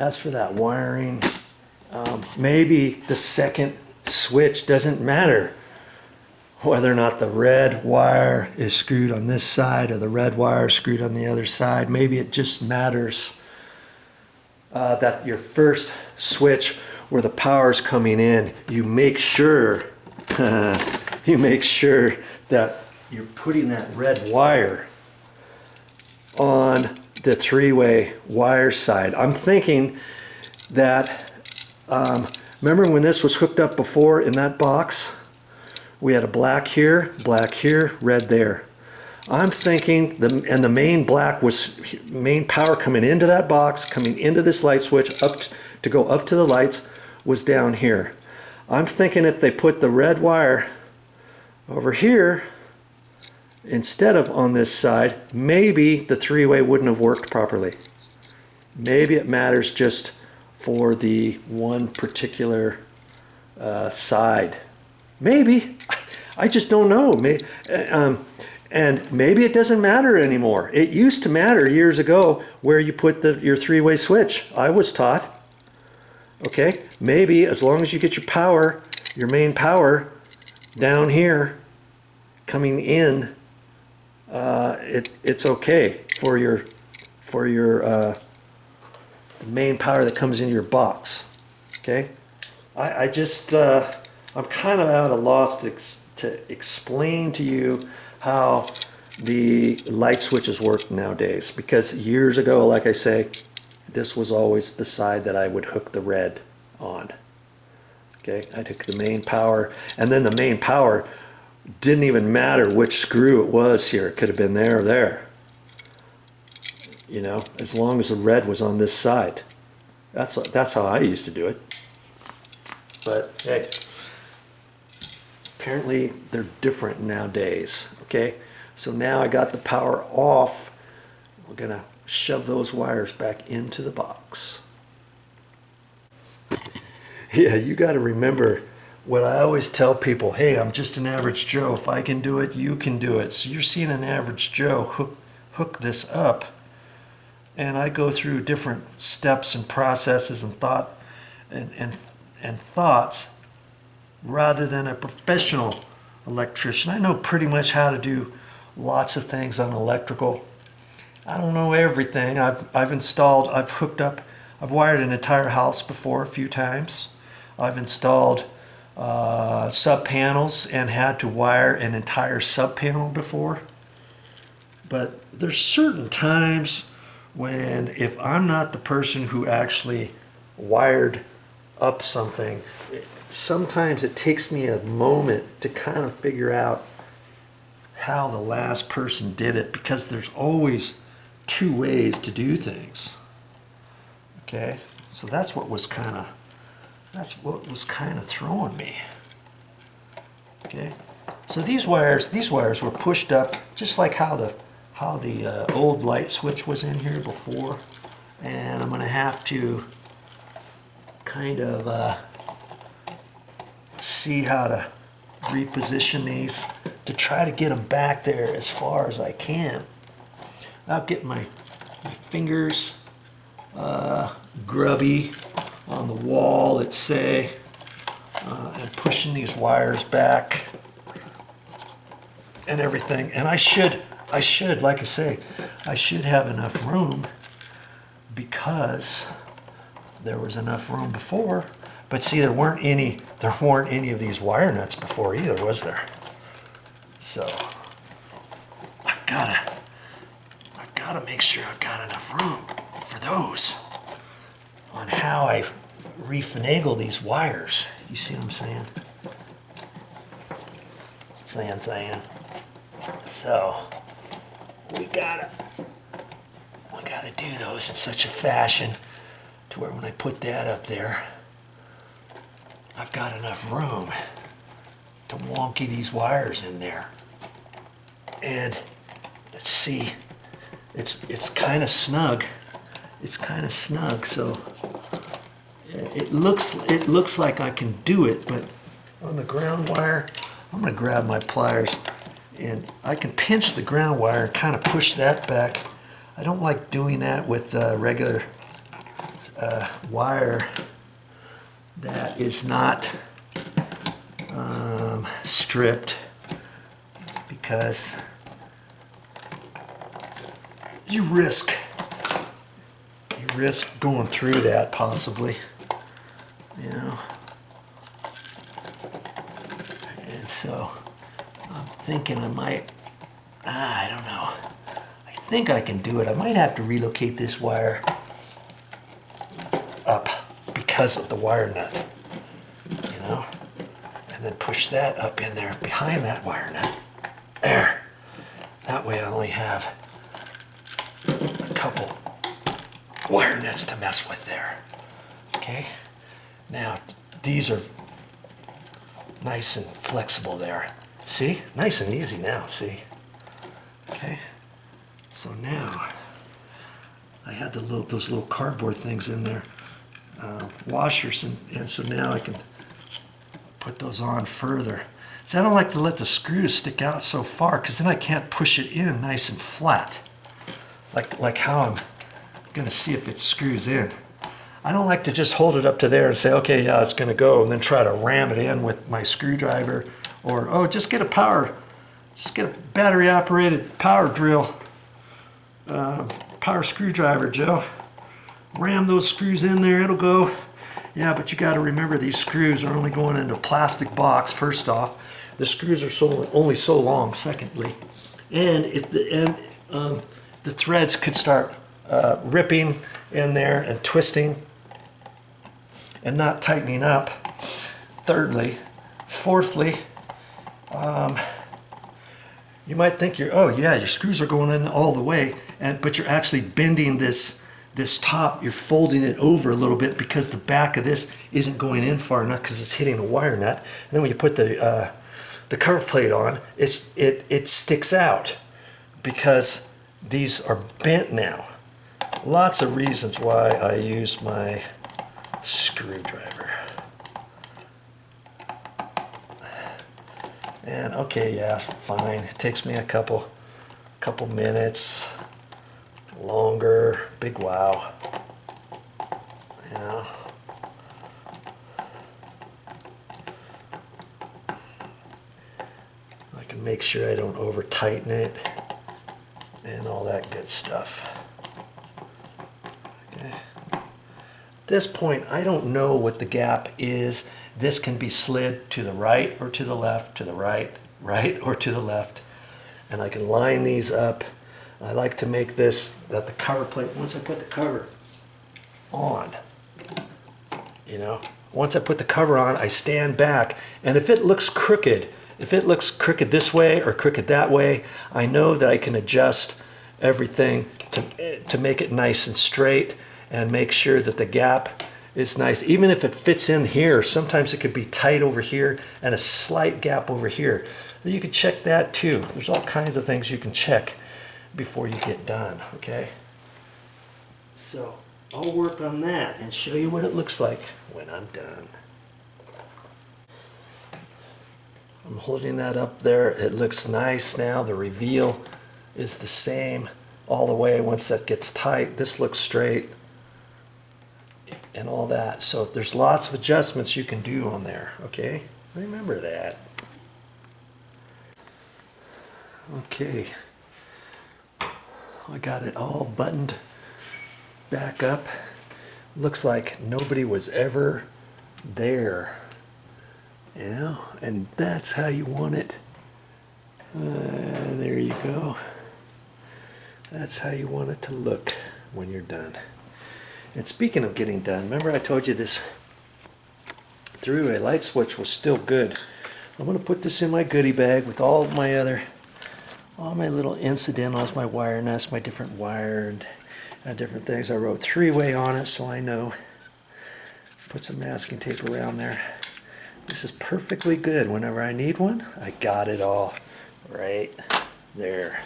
as for that wiring, maybe the second switch doesn't matter whether or not the red wire is screwed on this side or the red wire is screwed on the other side. Maybe it just matters that your first switch where the power is coming in, you make sure you make sure that you're putting that red wire on the three-way wire side. I'm thinking that, remember when this was hooked up before in that box? We had a black here, red there. I'm thinking, and the main black was main power coming into that box, coming into this light switch up to go up to the lights was down here. I'm thinking if they put the red wire over here instead of on this side, maybe the three-way wouldn't have worked properly. Maybe it matters just for the one particular side. Maybe. I just don't know. And maybe it doesn't matter anymore. It used to matter years ago where you put your three-way switch. I was taught. Okay, maybe as long as you get your power, your main power down here coming in, it's okay for your main power that comes into your box. Okay, I just I'm kind of at a loss to explain to you how the light switches work nowadays, because years ago, like I say, this was always the side that I would hook the red on. Okay, I'd hook the main power, and then the main power didn't even matter which screw it was here. It could have been there or there. You know, as long as the red was on this side. That's how I used to do it. But hey, apparently they're different nowadays. Okay, so now I got the power off. We're gonna shove those wires back into the box. Yeah, you got to remember what I always tell people. Hey, I'm just an average Joe. If I can do it, you can do it. So you're seeing an average Joe hook this up, and I go through different steps and processes and thoughts rather than a professional electrician. I know pretty much how to do lots of things on electrical. I don't know everything. I've hooked up, I've wired an entire house before a few times. I've installed sub panels and had to wire an entire sub panel before. But there's certain times when if I'm not the person who actually wired up something, sometimes it takes me a moment to kind of figure out how the last person did it, because there's always two ways to do things. Okay, so that's what was kind of throwing me. Okay, so these wires were pushed up just like how the old light switch was in here before, and I'm going to have to kind of see how to reposition these to try to get them back there as far as I can without getting my fingers grubby on the wall, let's say, and pushing these wires back and everything. And I should, like I say, I should have enough room, because there was enough room before. But see, there weren't any of these wire nuts before either, was there? So I've got to make sure I've got enough room for those on how I refinagle these wires. You see what I'm saying? Saying. So we gotta do those in such a fashion to where when I put that up there, I've got enough room to wonky these wires in there. And let's see, it's kind of snug. It's kind of snug, so it looks like I can do it. But on the ground wire, I'm going to grab my pliers, and I can pinch the ground wire and kind of push that back. I don't like doing that with regular wire that is not stripped, because you risk going through that possibly, you know. And so I'm thinking I might, I don't know, I think I can do it. I might have to relocate this wire up because of the wire nut, you know, and then push that up in there behind that wire nut. There. That way I only have a couple wire nuts to mess with there. Okay. Now these are nice and flexible there. See? Nice and easy now, see? Okay. So now I had those little cardboard things in there, washers, and so now I can put those on further. See, I don't like to let the screws stick out so far, because then I can't push it in nice and flat, like how I'm going to see if it screws in. I don't like to just hold it up to there and say, okay, yeah, it's going to go, and then try to ram it in with my screwdriver, or, oh, just get a battery operated power drill, power screwdriver, Joe. Ram those screws in there, it'll go. Yeah, but you got to remember, these screws are only going into a plastic box, first off. The screws are only so long, secondly. And if the threads could start ripping in there and twisting and not tightening up. Thirdly, fourthly, you might think your screws are going in all the way, but you're actually bending this top, you're folding it over a little bit, because the back of this isn't going in far enough, because it's hitting a wire nut. And then when you put the cover plate on, it sticks out, because these are bent now. Lots of reasons why I use my screwdriver. And okay, yeah, fine. It takes me a couple minutes. Longer, big wow. Yeah. I can make sure I don't over tighten it and all that good stuff. Okay. At this point, I don't know what the gap is. This can be slid to the right or to the left, to the right or to the left. And I can line these up. I like to make this that the cover plate, once I put the cover on, you know, once I put the cover on, I stand back, and if it looks crooked this way or crooked that way, I know that I can adjust everything to make it nice and straight, and make sure that the gap is nice. Even if it fits in here, sometimes it could be tight over here and a slight gap over here. You can check that too. There's all kinds of things you can check before you get done, okay? So I'll work on that and show you what it looks like when I'm done. I'm holding that up there. It looks nice now. The reveal is the same all the way. Once that gets tight, this looks straight and all that. So there's lots of adjustments you can do on there, okay? Remember that. Okay. I got it all buttoned back up. Looks like nobody was ever there. You know, and that's how you want it. There you go. That's how you want it to look when you're done. And speaking of getting done, remember I told you this three-way light switch was still good. I'm going to put this in my goodie bag with all my little incidentals, my wire nuts, my different wire and different things. I wrote three-way on it so I know. Put some masking tape around there. This is perfectly good. Whenever I need one, I got it all right there.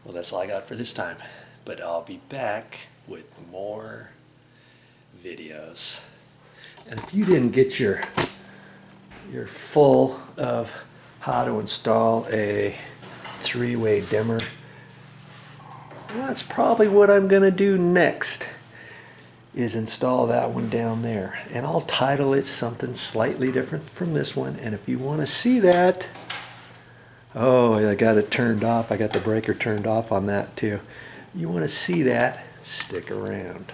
Well, that's all I got for this time, but I'll be back with more videos. And if you didn't get your full of how to install a three-way dimmer, That's probably what I'm going to do next, is install that one down there. And I'll title it something slightly different from this one. And if you want to see that, oh, I got it turned off. I got the breaker turned off on that too. You want to see that, stick around.